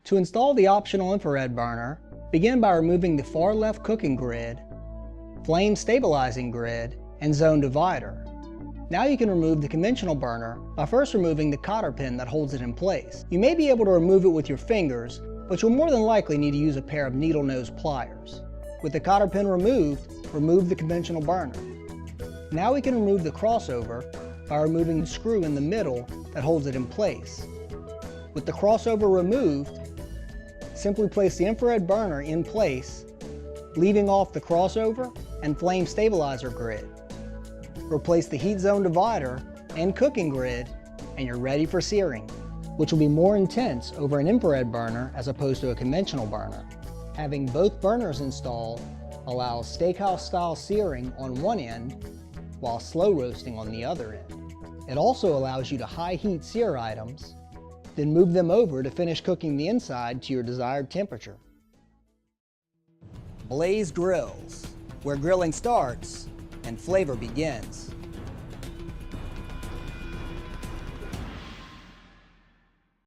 To install the optional infrared burner, begin by removing the far left cooking grid, flame stabilizing grid, and zone divider. Now you can remove the conventional burner by first removing the cotter pin that holds it in place. You may be able to remove it with your fingers, but you'll more than likely need to use a pair of needle nose pliers. With the cotter pin removed, remove the conventional burner. Now we can remove the crossover by removing the screw in the middle that holds it in place. With the crossover removed, simply place the infrared burner in place, leaving off the crossover and flame stabilizer grid. Replace the heat zone divider and cooking grid, and you're ready for searing, which will be more intense over an infrared burner as opposed to a conventional burner. Having both burners installed allows steakhouse-style searing on one end while slow roasting on the other end. It also allows you to high heat sear items, then move them over to finish cooking the inside to your desired temperature. Blaze Grills, where grilling starts and flavor begins.